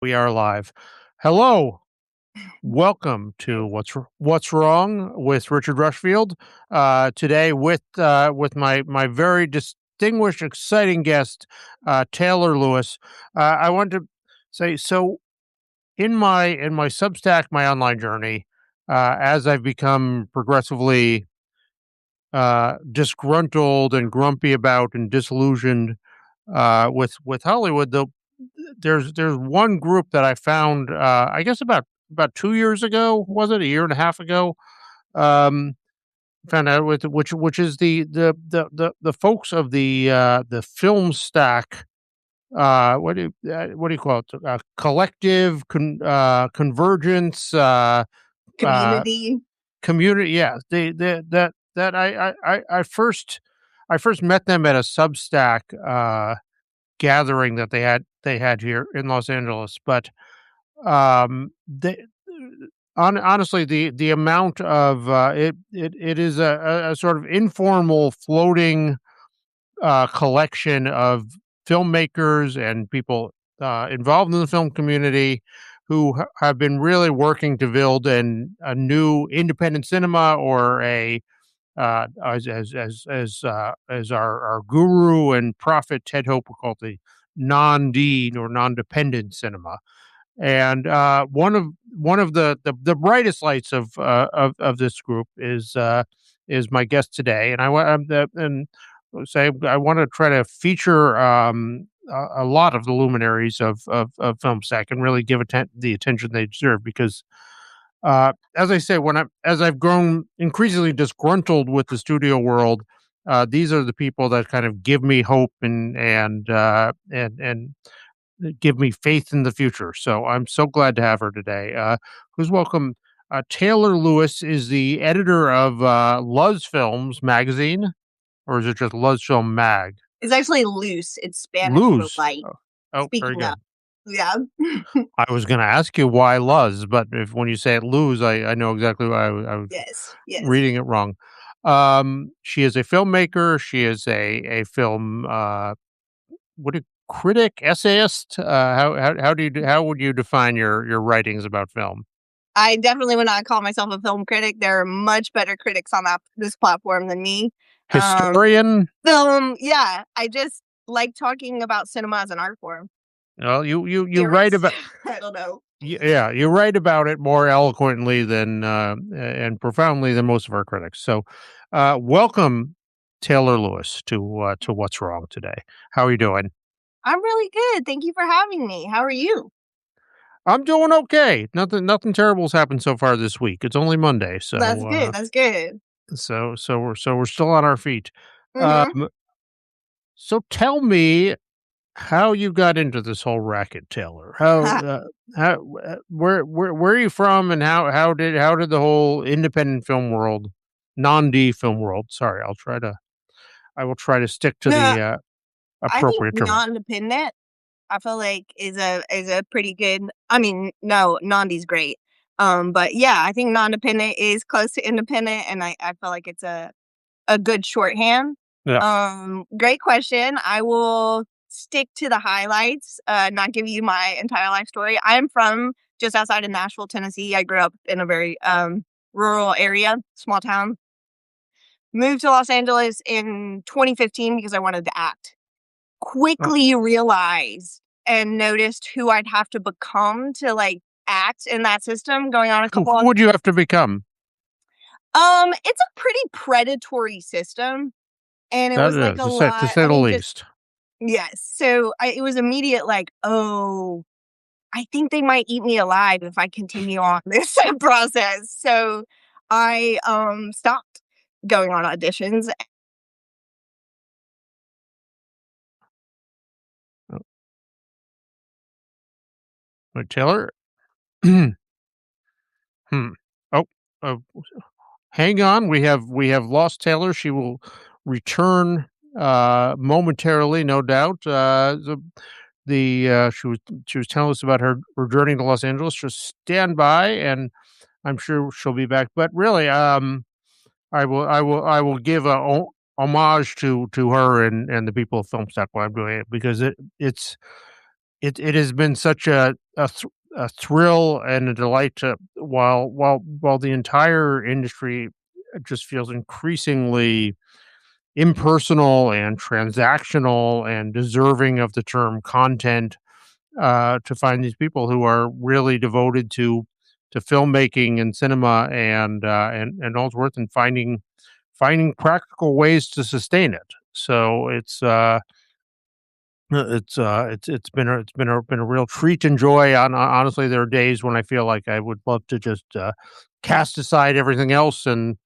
We are live. Hello, welcome to What's Wrong with Richard Rushfield. Today with my very distinguished, exciting guest, Taylor Lewis. I want to say so in my Substack, my online journey, as I've become progressively disgruntled and grumpy about and disillusioned with Hollywood. There's one group that I found, I guess about 2 years ago, was it a year and a half ago? Um, Found out with which is the folks of the film stack. What do you call it? Collective convergence. Uh, Community. Community. Yeah, that I first met them at a Substack gathering that they had here in Los Angeles. But they honestly, the amount of it is a sort of informal floating collection of filmmakers and people involved in the film community who have been really working to build a new independent cinema, or a as our guru and prophet Ted Hope would call it, the non-D or non-dependent cinema. And one of the brightest lights of this group is my guest today, and I want and say I want to try to feature a lot of the luminaries of film stack and really give the attention they deserve, because as I say, as I've grown increasingly disgruntled with the studio world, these are the people that kind of give me hope and give me faith in the future. So I'm so glad to have her today. Who's welcome? Taylor Lewis is the editor of Luz Films magazine, or is it just Luz Film Mag? It's actually loose. It's Spanish for Luz. light. Very Speaking good. of. Yeah. I was going to ask you why Luz, but when you say it Luz, I know exactly why I was Yes. Yes. reading it wrong. She is a filmmaker. She is a film what do critic, essayist. How would you define your writings about film? I definitely would not call myself a film critic. There are much better critics on this platform than me. Historian? Yeah. I just like talking about cinema as an art form. Well, you write Theorist. about I don't know. yeah, you write about it more eloquently than and profoundly than most of our critics. So, welcome Taylor Lewis to What's Wrong today. How are you doing? I'm really good. Thank you for having me. How are you? I'm doing okay. Nothing terrible's happened so far this week. It's only Monday, That's good. That's good. so we're still on our feet. Mm-hmm. Um, so tell me how you got into this whole racket, Taylor. Where are you from, and how did the whole independent film world, non-D film world? Sorry, I will try to stick to No, the I think appropriate term. non-independent, I feel like is a pretty good. I mean, no, Nandi's great. But yeah, I think non-dependent is close to independent, and I feel like it's a good shorthand. Yeah. Great question. I will stick to the highlights, not give you my entire life story. I am from just outside of Nashville, Tennessee. I grew up in a very rural area, small town. Moved to Los Angeles in 2015 because I wanted to act. Quickly realized and noticed who I'd have to become to, like, act in that system, going on a Who couple of would you have to become? it's a pretty predatory system, and it That was, like, is a to lot say I the mean, just least. yes, so it was immediate, like, "Oh, I think they might eat me alive if I continue on this process," so I, stopped going on auditions. Oh, Taylor. Hmm. Oh, uh, hang on. We have lost Taylor. She will return momentarily, no doubt. She was telling us about her journey to Los Angeles. Just stand by, and I'm sure she'll be back. But really, I will give a homage to her and the people of Filmstock while I'm doing it, because it's it has been such a thrill and a delight to while the entire industry just feels increasingly impersonal and transactional and deserving of the term content, to find these people who are really devoted to filmmaking and cinema and all worth and finding practical ways to sustain it. So it's been a real treat and joy. Honestly, there are days when I feel like I would love to just cast aside everything else and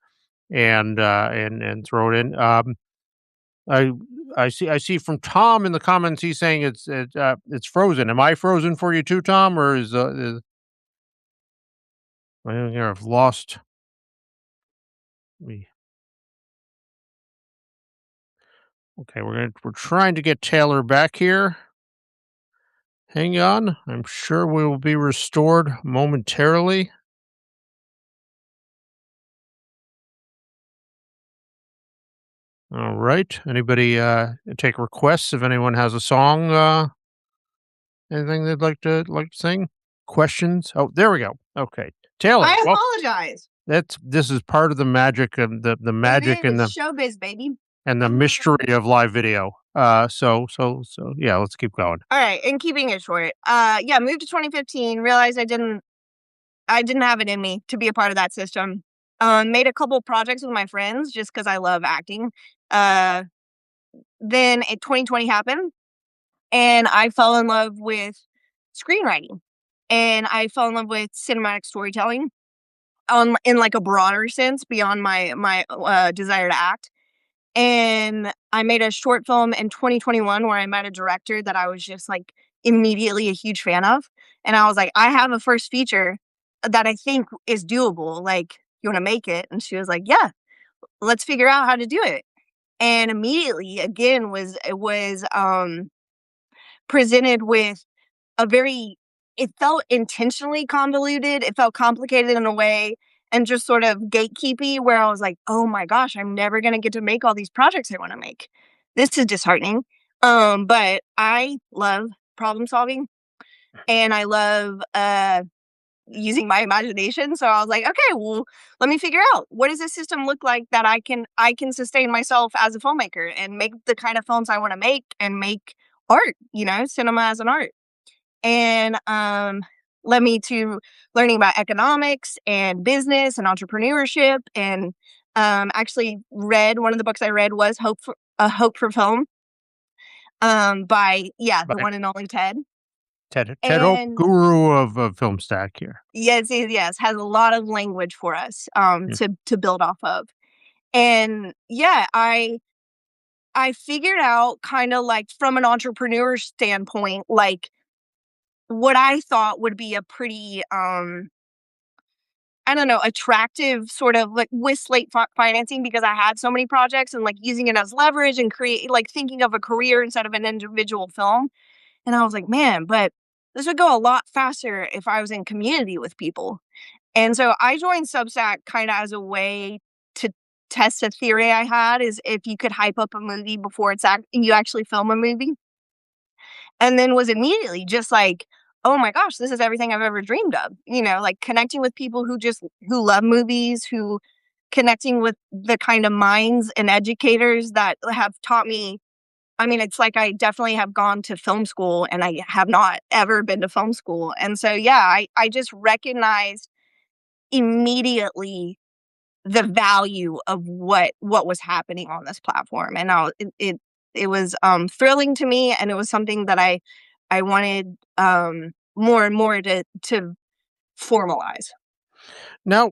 throw it in. I I see from Tom in the comments, he's saying it's frozen. Am I frozen for you too, Tom, or is I don't here? I've lost me. Okay, we're trying to get Taylor back here. Hang on, I'm sure we will be restored momentarily. All right. Anybody take requests if anyone has a song, anything they'd like to sing? Questions? Oh, there we go. Okay. Taylor, I well, apologize. this is part of the magic of the magic It is. It's showbiz, baby. and the mystery of live video. So yeah, let's keep going. All right, and keeping it short. Yeah, moved to 2015, realized I didn't have it in me to be a part of that system. Made a couple projects with my friends just because I love acting. Uh, then 2020 happened, and I fell in love with screenwriting, and I fell in love with cinematic storytelling, in like a broader sense beyond my desire to act. And I made a short film in 2021 where I met a director that I was just like immediately a huge fan of. And I was like, I have a first feature that I think is doable. Like, you want to make it? And she was like, yeah, let's figure out how to do it. And immediately, again, it was presented with a very, it felt intentionally convoluted. It felt complicated in a way and just sort of gatekeepy where I was like, oh my gosh, I'm never going to get to make all these projects I want to make. This is disheartening. But I love problem solving and I love using my imagination. So I was like, okay, well, let me figure out what does this system look like that I can sustain myself as a filmmaker and make the kind of films I want to make and make art, cinema as an art. And led me to learning about economics and business and entrepreneurship. And actually read one of the books I read was Hope for Film, by the By one and only Ted. Ted Hope, And guru of film stack here. yes, has a lot of language for us Yeah. to build off of. And yeah, I figured out kind of like from an entrepreneur standpoint, like what I thought would be a pretty I don't know, attractive sort of like with slate financing because I had so many projects and like using it as leverage and create like thinking of a career instead of an individual film. And I was like, man, but this would go a lot faster if I was in community with people. And so I joined Substack kind of as a way to test a theory I had is if you could hype up a movie before you actually film a movie. And then was immediately just like, oh my gosh, this is everything I've ever dreamed of. Like connecting with people who love movies, who connecting with the kind of minds and educators that have taught me. I mean, it's like I definitely have gone to film school and I have not ever been to film school. And so, yeah, I just recognized immediately the value of what was happening on this platform. And it was thrilling to me, and it was something that I wanted more and more to formalize. Now,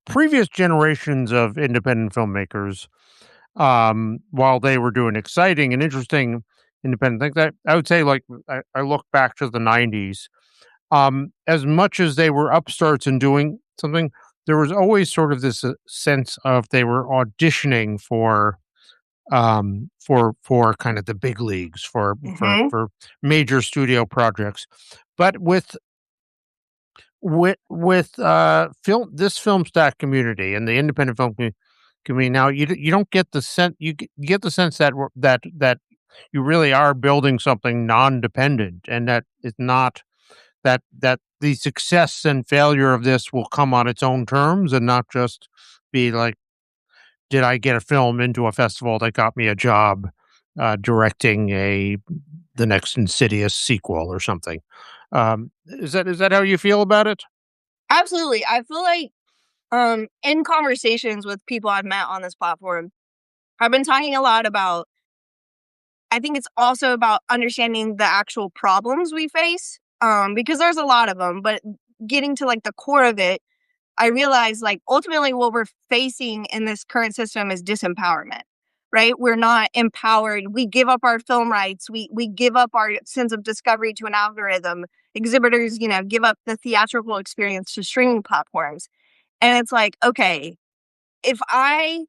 previous generations of independent filmmakers, while they were doing exciting and interesting independent things, I would say, like, I look back to the '90s. As much as they were upstarts in doing something, there was always sort of this sense of they were auditioning for kind of the big leagues Hmm. for major studio projects. But with film stack community and the independent film community now, you don't get the sense, you get the sense that you really are building something non-dependent, and that is not that the success and failure of this will come on its own terms and not just be like, did I get a film into a festival that got me a job directing the next Insidious sequel or something? Is that how you feel about it? Absolutely. I feel like in conversations with people I've met on this platform, I've been talking a lot about I think it's also about understanding the actual problems we face, because there's a lot of them, but getting to, like, the core of it, I realize, like, ultimately what we're facing in this current system is disempowerment, right? We're not empowered. We give up our film rights. We give up our sense of discovery to an algorithm. Exhibitors, give up the theatrical experience to streaming platforms. And it's like, okay, if I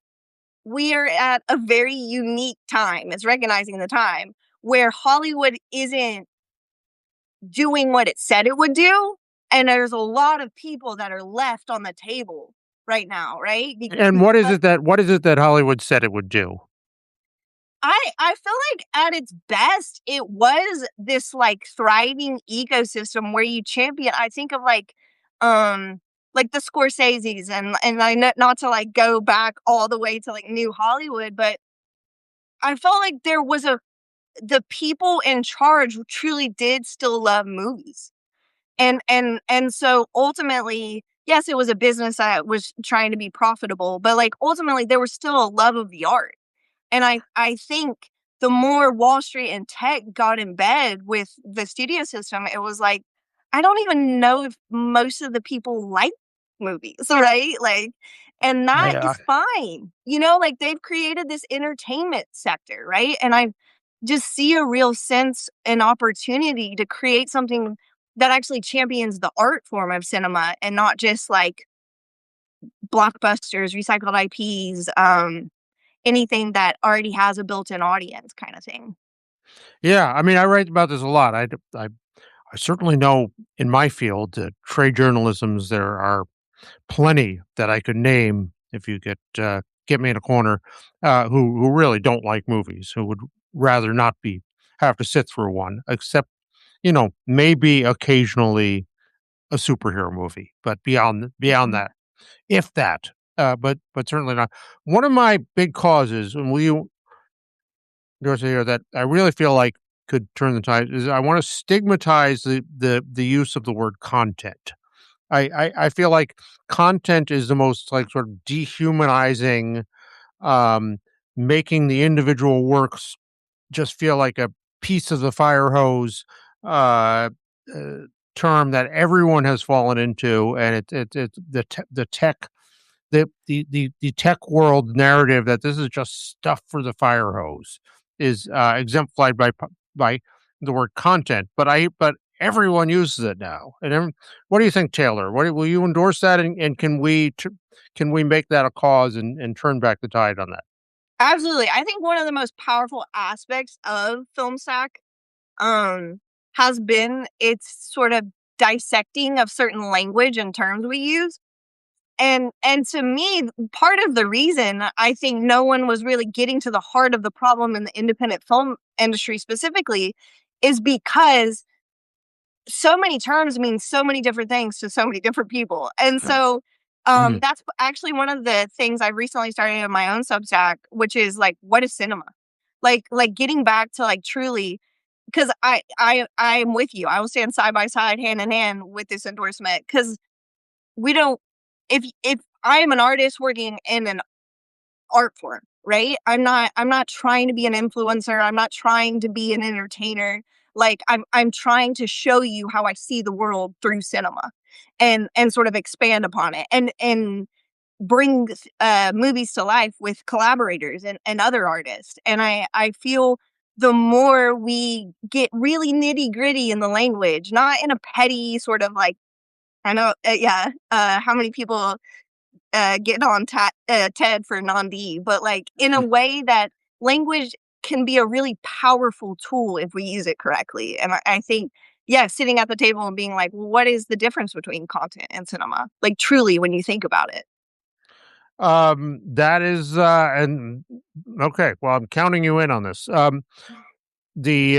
we are at a very unique time, it's recognizing the time where Hollywood isn't doing what it said it would do. And there's a lot of people that are left on the table right now, right? And what is it that Hollywood said it would do? I feel like at its best, it was this like thriving ecosystem where you champion. I think of like the Scorseses and not to like go back all the way to like New Hollywood, but I felt like there was the people in charge who truly did still love movies. And so ultimately, yes, it was a business that was trying to be profitable, but like ultimately there was still a love of the art. And I think the more Wall Street and tech got in bed with the studio system, it was like, I don't even know if most of the people like movies, right? Like, and that I, is fine. Like they've created this entertainment sector, right? And I just see a real sense and opportunity to create something that actually champions the art form of cinema and not just like blockbusters, recycled IPs, anything that already has a built-in audience kind of thing. yeah, I mean, I write about this a lot. I certainly know in my field, trade journalisms, there are plenty that I could name if you get me in a corner, who really don't like movies, who would rather not be have to sit through one, except maybe occasionally a superhero movie, but beyond Mhm. that, if that, but certainly not. One of my big causes, and will you here that I really feel like could turn the tide is I want to stigmatize the use of the word content. I feel like content is the most like sort of dehumanizing, um, making the individual works just feel like a piece of the fire hose, uh, uh, term that everyone has fallen into, and it the tech the tech world narrative that this is just stuff for the fire hose is exemplified by the word content. But everyone uses it now. What do you think, Taylor? Will you endorse that? And can we make that a cause and turn back the tide on that? Absolutely. I think one of the most powerful aspects of film sack has been its sort of dissecting of certain language and terms we use. And to me, part of the reason I think no one was really getting to the heart of the problem in the independent film industry specifically is because so many terms mean so many different things to so many different people. And so Mhm. that's actually one of the things I've recently started in my own Substack, which is like, what is cinema? Like getting back to like truly, because I'm with you. I will stand side by side, hand in hand with this endorsement because we don't. If I am an artist working in an art form, right? I'm not trying to be an influencer. I'm not trying to be an entertainer. Like I'm trying to show you how I see the world through cinema and sort of expand upon it and bring movies to life with collaborators and other artists. And I feel the more we get really nitty gritty in the language, not in a petty sort of like I know, yeah, how many people getting on TED for non-D, but like in a way that language can be a really powerful tool if we use it correctly. And I think, yeah, sitting at the table and being like, well, what is the difference between content and cinema? Like truly, when you think about it. That is, and okay. Well, I'm counting you in on this. We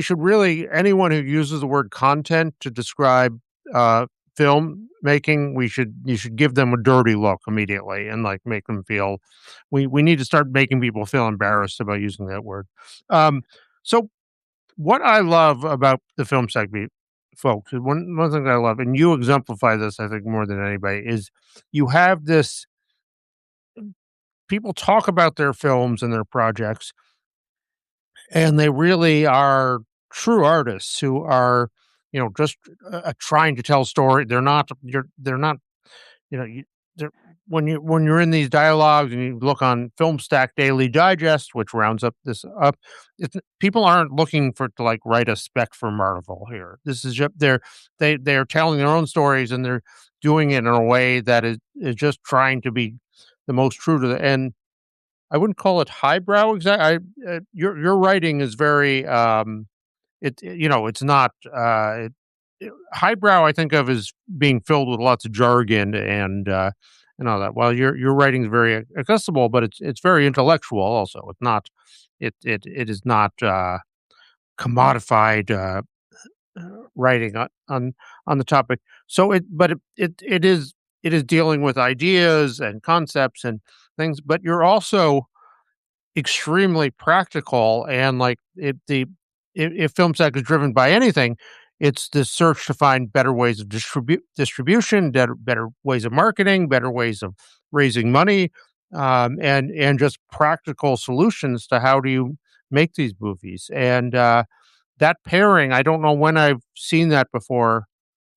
should really, anyone who uses the word content to describe film making, you should give them a dirty look immediately and like make them feel we need to start making people feel embarrassed about using that word. So what I love about the film segment, folks, is one thing that I love, and you exemplify this, I think, more than anybody, is you have this people talk about their films and their projects, and they really are true artists who are, just trying to tell story. They're not, you know, you, they're, when you're in these dialogues and you look on Film Stack Daily Digest, which rounds up this up, people aren't looking for to like write a spec for Marvel here. This is just they're telling their own stories, and they're doing it in a way that is just trying to be the most true to the end. I wouldn't call it highbrow. Your writing is very it's not highbrow. I think of as being filled with lots of jargon and all that. While your writing is very accessible, but it's very intellectual. Also, it's not it is not commodified writing on the topic. So it is dealing with ideas and concepts and things, but you're also extremely practical and like if film sack is driven by anything, it's the search to find better ways of distribution, better ways of marketing, better ways of raising money, and just practical solutions to how do you make these movies. And that pairing, I don't know when I've seen that before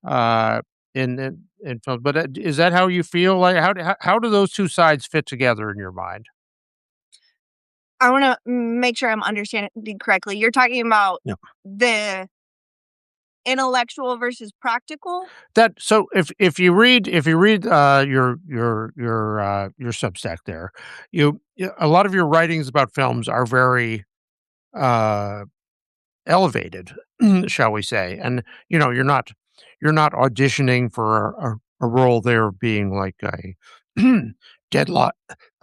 in films, but is that how you feel? Like how do those two sides fit together in your mind? I wanna make sure I'm understanding correctly. You're talking about the intellectual versus practical? That so if you read your Substack there, a lot of your writings about films are very uh elevated, shall we say. And you're not auditioning for a role there being like a deadline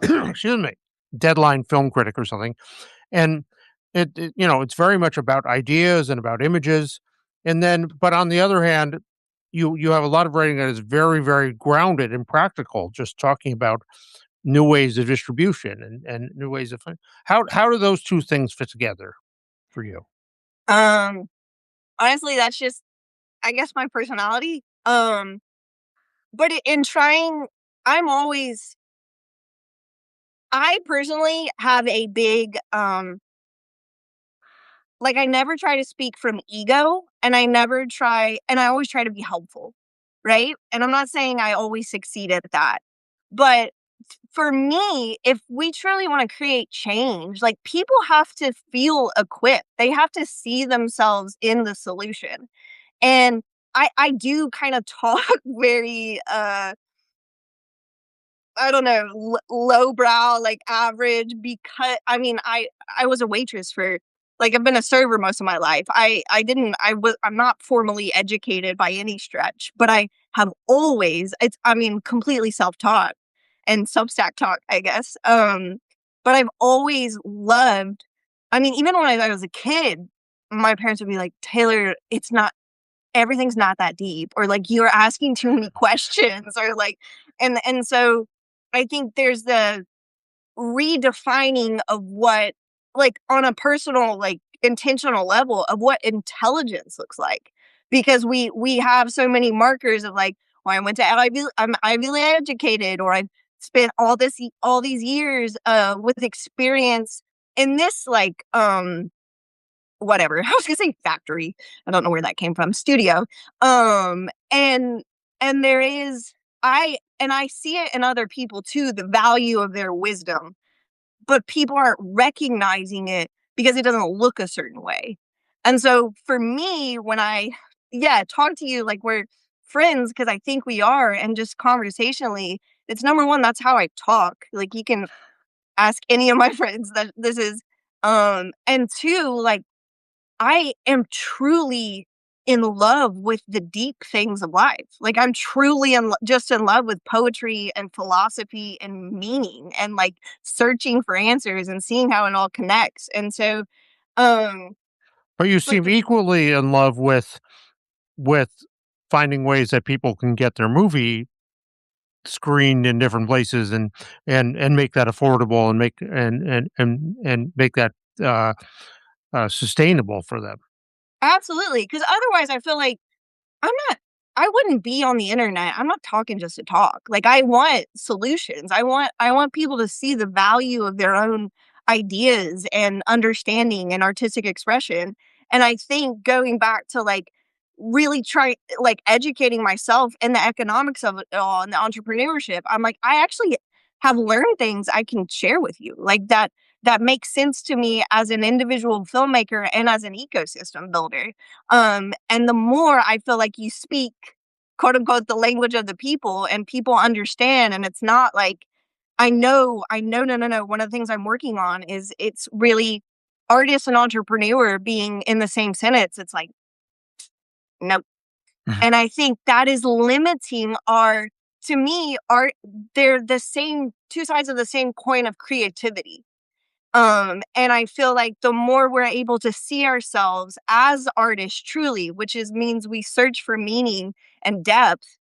excuse me, deadline film critic or something. And it's very much about ideas and about images. And then but on the other hand, you have a lot of writing that is very, very grounded and practical, just talking about new ways of distribution and new ways of how do those two things fit together for you? Um, Honestly, that's just, I guess, my personality. But in trying, I'm always, I personally have a big, like, I never try to speak from ego, and I always try to be helpful, right? And I'm not saying I always succeed at that, but for me, if we truly want to create change, like, people have to feel equipped. They have to see themselves in the solution. And I do kind of talk very I don't know, lowbrow, like average, because I mean, I was a waitress for, like, I've been a server most of my life. I'm not formally educated by any stretch, but I have always, I mean, completely self-taught and Substack taught, I guess. But I've always loved, I mean, even when I was a kid, my parents would be like, "Taylor, it's not, everything's not that deep," or like, "You're asking too many questions," or like, and so I think there's the redefining of what, like, on a personal, like, intentional level of what intelligence looks like, because we have so many markers of like, well, I went to I'm Ivy League educated, or I've spent all these years with experience in this, like, whatever. I was gonna say factory. I don't know where that came from. Studio. And there is, I see it in other people too, the value of their wisdom, but people aren't recognizing it because it doesn't look a certain way. And so for me, when I, yeah, talk to you like we're friends, because I think we are, and just conversationally, it's number one, that's how I talk. Like, you can ask any of my friends that this is, and two, like, I am truly in love with the deep things of life. Like I'm truly just in love with poetry and philosophy and meaning and like searching for answers and seeing how it all connects. And so, um, But you for seem equally in love with finding ways that people can get their movie screened in different places and make that affordable and make that uh, sustainable for them. absolutely, because otherwise, I feel like I'm not I wouldn't be on the internet. I'm not talking just to talk. Like I want solutions. I want people to see the value of their own ideas and understanding and artistic expression. And I think going back to like really try like educating myself in the economics of it all and the entrepreneurship, I'm like, I actually have learned things I can share with you. Like that makes sense to me as an individual filmmaker and as an ecosystem builder. And the more I feel like you speak, quote unquote, the language of the people and people understand, and it's not like, no. One of the things I'm working on is it's really artist and entrepreneur being in the same sentence. It's like, nope. And I think that is limiting to me, they're the same, two sides of the same coin of creativity. And I feel like the more we're able to see ourselves as artists truly, which is means we search for meaning and depth,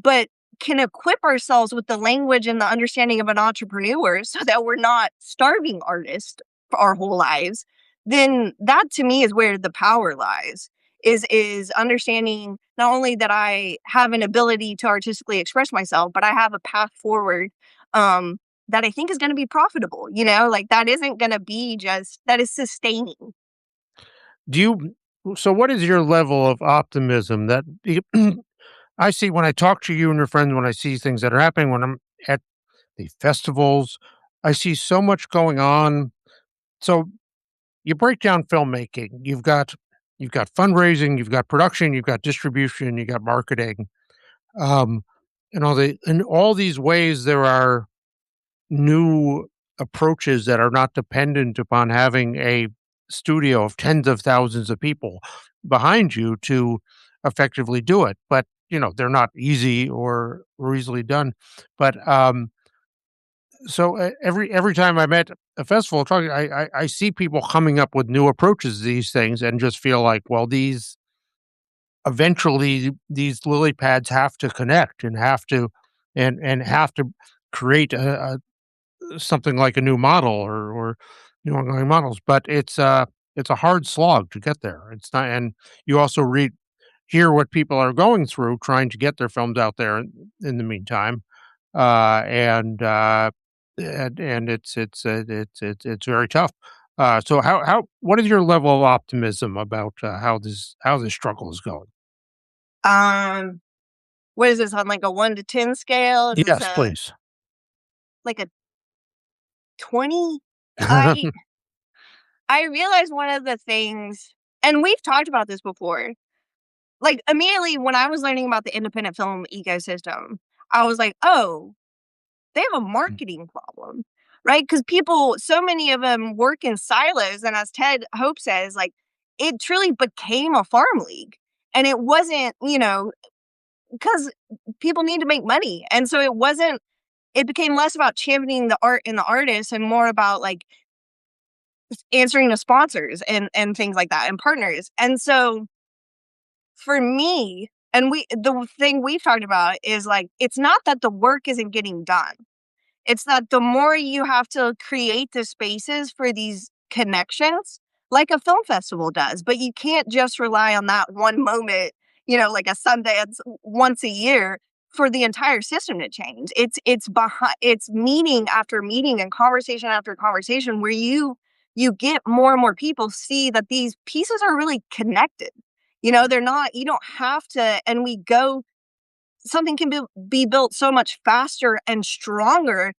but can equip ourselves with the language and the understanding of an entrepreneur so that we're not starving artists for our whole lives, then that to me is where the power lies. Is understanding not only that I have an ability to artistically express myself, but I have a path forward um that I think is going to be profitable, like that isn't going to be just that is sustaining. Do you so what is your level of optimism that I see when I talk to you and your friends, when I see things that are happening, when I'm at the festivals, I see so much going on. So you break down filmmaking. You've got fundraising, you've got production, you've got distribution, you got marketing, um, and all these ways there are new approaches that are not dependent upon having a studio of tens of thousands of people behind you to effectively do it. But, they're not easy or easily done. But, every time I'm at a festival talking, I see people coming up with new approaches to these things and just feel like, well, these lily pads have to connect and have to create something like a new model or new ongoing models, but it's a hard slog to get there. It's not, and you also hear what people are going through trying to get their films out there in the meantime, uh, and uh, and it's very tough. So how what is your level of optimism about how this struggle is going? Um, what is this on like a 1 to 10 scale? Is this Yes, a please. like a 20? I I realized one of the things, and we've talked about this before. Like immediately when I was learning about the independent film ecosystem, I was like, oh, they have a marketing problem, right? Because people, so many of them work in silos. And as Ted Hope says, like it truly became a farm league. And it wasn't, because people need to make money. And so it became less about championing the art and the artists and more about like answering to sponsors and things like that and partners. And so for me, and the thing we've talked about is like, it's not that the work isn't getting done. It's that the more you have to create the spaces for these connections, like a film festival does, but you can't just rely on that one moment, like a Sundance once a year for the entire system to change. It's meeting after meeting and conversation after conversation where you get more and more people see that these pieces are really connected. They're not, you don't have to, and we go, something can be built so much faster and stronger,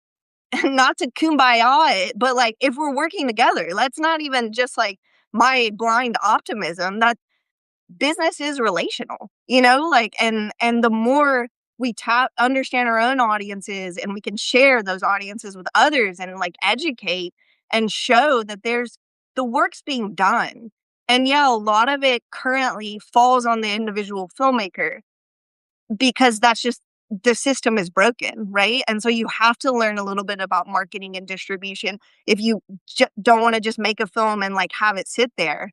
not to kumbaya it, but like if we're working together, let's not even just like my blind optimism that business is relational, like and the more we understand our own audiences and we can share those audiences with others and like educate and show that there's the work's being done. And yeah, a lot of it currently falls on the individual filmmaker because that's just the system is broken, right? And so you have to learn a little bit about marketing and distribution if you don't want to just make a film and like have it sit there.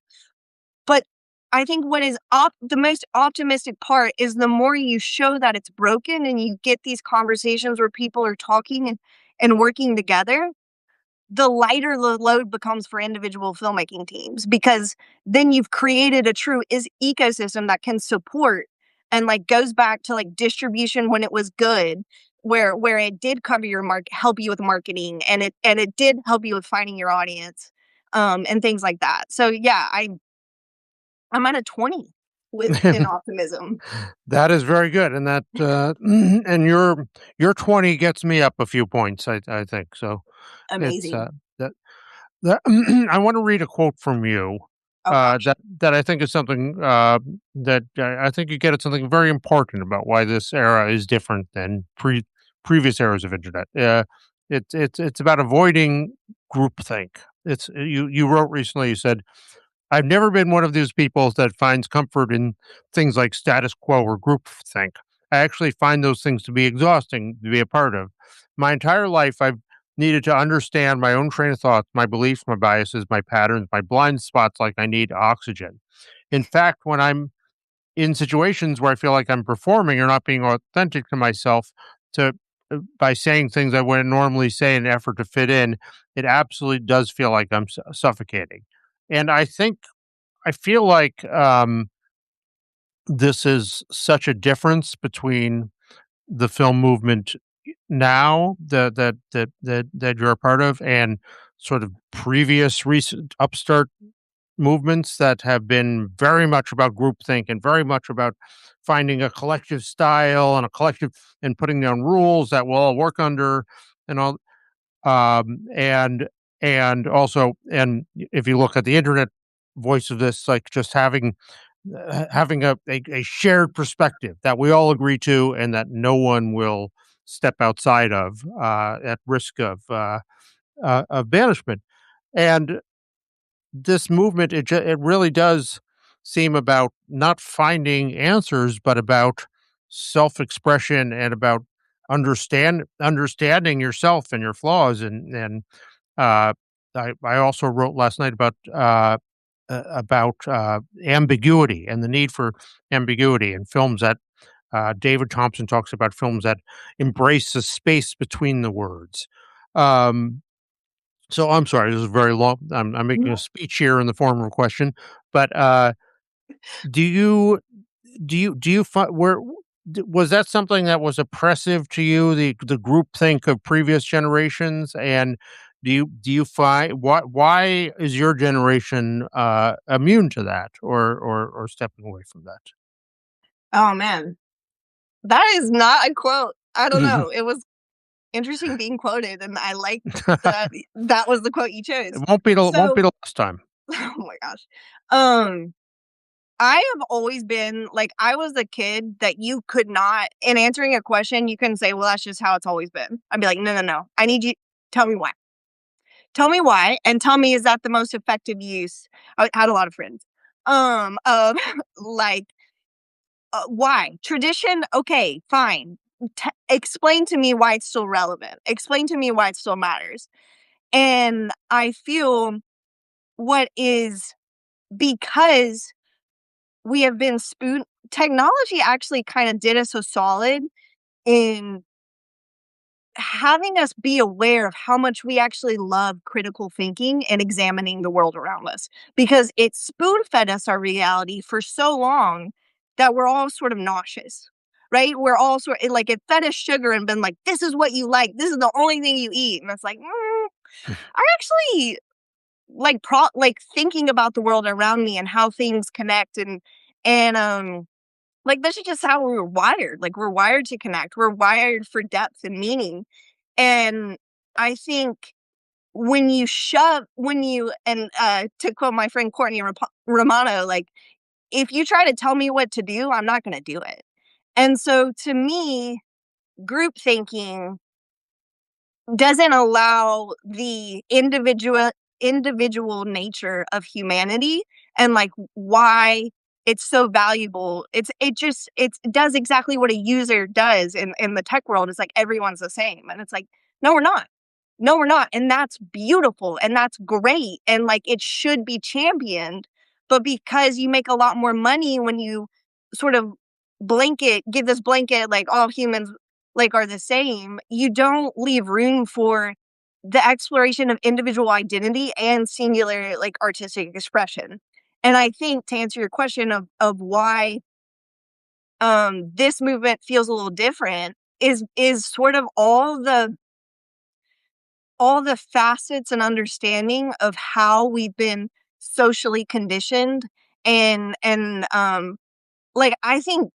But I think what is the most optimistic part is the more you show that it's broken and you get these conversations where people are talking and working together, the lighter the load becomes for individual filmmaking teams because then you've created a true ecosystem that can support and like goes back to like distribution when it was good where it did cover your help you with marketing and it did help you with finding your audience and things like that. So yeah, I'm at a 20 with in optimism. That is very good, and that and your 20 gets me up a few points. I think so. It's Amazing. that that I want to read a quote from you Oh gosh. that I think is something that I think you get at something very important about why this era is different than previous eras of internet. It's about avoiding groupthink. It's you wrote recently. You said, I've never been one of those people that finds comfort in things like status quo or groupthink. I actually find those things to be exhausting to be a part of. My entire life, I've needed to understand my own train of thought, my beliefs, my biases, my patterns, my blind spots like I need oxygen. In fact, when I'm in situations where I feel like I'm performing or not being authentic to myself to by saying things I wouldn't normally say in an effort to fit in, it absolutely does feel like I'm suffocating. And I feel like this is such a difference between the film movement now that you're a part of and sort of previous recent upstart movements that have been very much about groupthink and very much about finding a collective style and a collective and putting down rules that we'll all work under and all um and and if you look at the internet voice of this, like just having a shared perspective that we all agree to and that no one will step outside of at risk of banishment. And this movement, it really does seem about not finding answers, but about self-expression and about understanding yourself and your flaws. And uh, I also wrote last night about ambiguity and the need for ambiguity in films that David Thompson talks about films that embrace the space between the words. Um, so I'm sorry, this is very long. I'm making a speech here in the form of a question, but do you do you find where was that something that was oppressive to you, the group think of previous generations, and do you find why is your generation immune to that or stepping away from Oh man. That is not a quote. I don't that? know. It was interesting being quoted, and I like that that was the quote you chose. It won't be So the last time. oh my gosh. Um, I have always been like, I was a kid that you could not in answering a question, you couldn't say, "Well, that's just how it's always been." I'd be like, "No, no, no. I need you tell me why. Tell me why, and tell me, is that the most effective use?" I had a lot of friends, of like, why? Tradition, okay, fine. Explain to me why it's still relevant. Explain to me why it still matters. And I feel what is because we have been spoon technology actually kind of did us a solid in having us be aware of how much we actually love critical thinking and examining the world around us because it spoon fed us our reality for so long that we're all sort of nauseous, right? We're all like it fed us sugar and been like, this is what you like. This is the only thing you eat. And it's like, I actually like thinking about the world around me and how things connect and like this is just how we're wired. Like we're wired to connect. We're wired for depth and meaning. And I think when you and to quote my friend Courtney Romano, like if you try to tell me what to do, I'm not going to do it. And so to me, group thinking doesn't allow the individual nature of humanity and like why it's so valuable. It does exactly what a user does in the tech world. It's like everyone's the same. And it's like, no, we're not. No, we're not. And that's beautiful and that's great. And like it should be championed. But because you make a lot more money when you sort of give this blanket, like all humans like are the same, you don't leave room for the exploration of individual identity and singular like artistic expression. And I think to answer your question of why this movement feels a little different is sort of all the facets and understanding of how we've been socially conditioned and like I think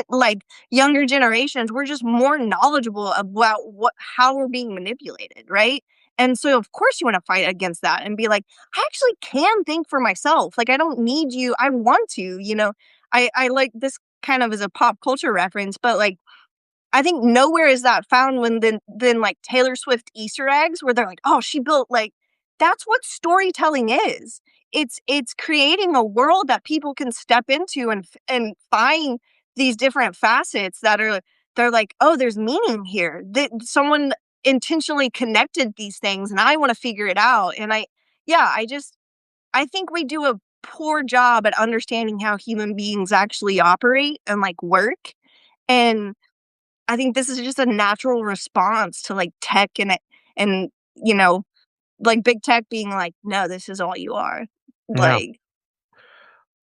like younger generations, we're just more knowledgeable about how we're being manipulated, right? And so of course you want to fight against that and be like, I actually can think for myself. Like I don't need you. I want to, you know. I like this kind of as a pop culture reference, but like I think nowhere is that found when then like Taylor Swift Easter eggs where they're like, "Oh, she built like." That's what storytelling is. It's creating a world that people can step into and find these different facets that are they're like, "Oh, there's meaning here. That someone intentionally connected these things and I want to figure it out." And I think we do a poor job at understanding how human beings actually operate and like work. And I think this is just a natural response to, like, tech and, you know, like, big tech being like, "No, this is all you are." Yeah. Like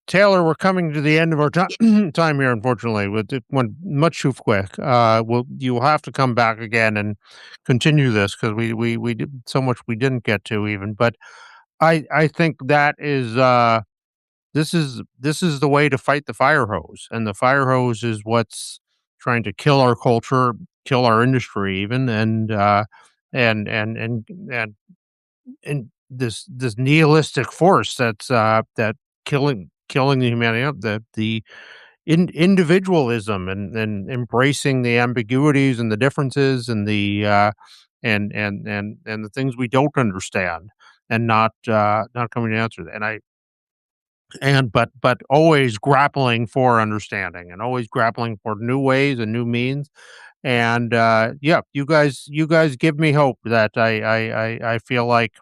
Taylor, we're coming to the end of our time here, unfortunately. It went much too quick. You will have to come back again and continue this because we did so much we didn't get to even. But I think that is this is the way to fight the fire hose, and the fire hose is what's trying to kill our culture, kill our industry, even, and and and and and this nihilistic force that's that killing the humanity, individualism and embracing the ambiguities and the differences and the things we don't understand and not coming to answer that. But always grappling for understanding and always grappling for new ways and new means. And yeah, you guys give me hope that I feel like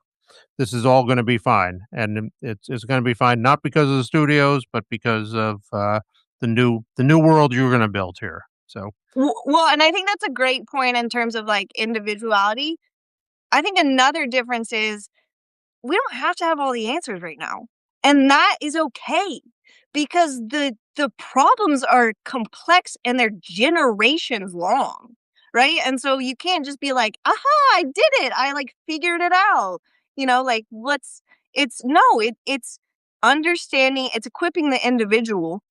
this is all going to be fine, and it's going to be fine not because of the studios, but because of the new world you're going to build here. So well, and I think that's a great point in terms of, like, individuality. I think another difference is we don't have to have all the answers right now. And that is okay because the problems are complex and they're generations long, right? And so you can't just be like, "Aha, I did it. I like figured it out." You know, like let's it's no, it's understanding, it's equipping the individual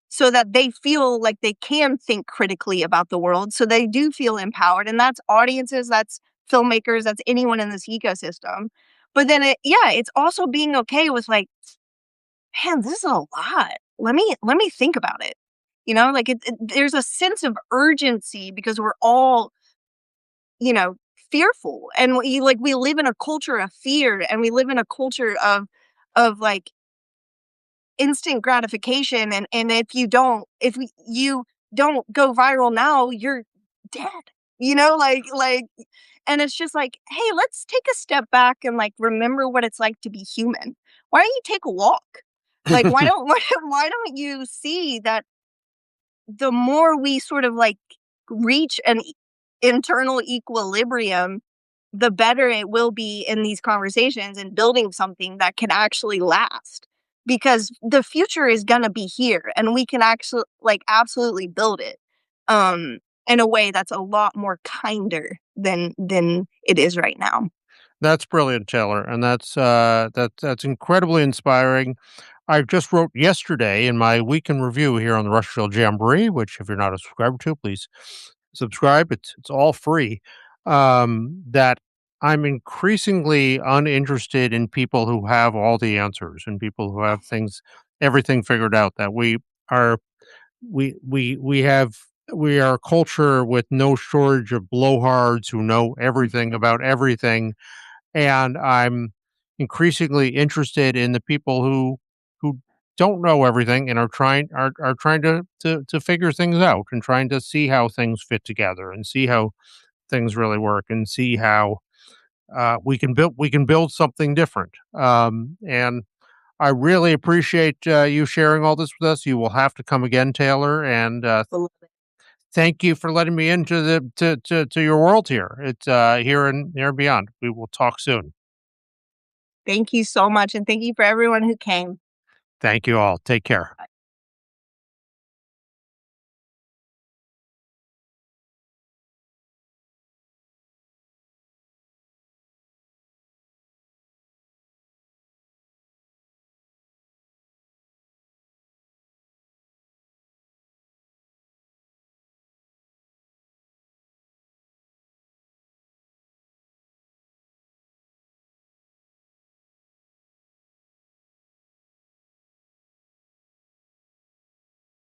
so that they feel like they can think critically about the world. So they do feel empowered. And that's audiences, that's filmmakers, that's anyone in this ecosystem. But then it's also being okay with like, man, this is a lot. Let me think about it. You know, like there's a sense of urgency because we're all, you know, fearful. And we live in a culture of fear and we live in a culture of like instant gratification and if you don't go viral now, you're dead. You know, like and it's just like, "Hey, let's take a step back and like remember what it's like to be human. Why don't you take a walk? Like why don't you see that the more we sort of like reach an internal equilibrium, the better it will be in these conversations and building something that can actually last. Because the future is gonna be here and we can actually like absolutely build it in a way that's a lot more kinder than it is right now. that's brilliant, Taylor, and that's incredibly inspiring. I just wrote yesterday in my weekend review here on the Rushfield Jamboree, which if you're not a subscriber to, please subscribe. It's all free. That I'm increasingly uninterested in people who have all the answers and people who have everything figured out. That are we have we are a culture with no shortage of blowhards who know everything about everything, and I'm increasingly interested in the people who don't know everything and are trying to figure things out and trying to see how things fit together and see how things really work and see how we can build something different. And I really appreciate you sharing all this with us. You will have to come again, Taylor, and thank you for letting me into the to your world here. It's here and there and beyond. We will talk soon. Thank you so much, and thank you for everyone who came. Thank you all. Take care.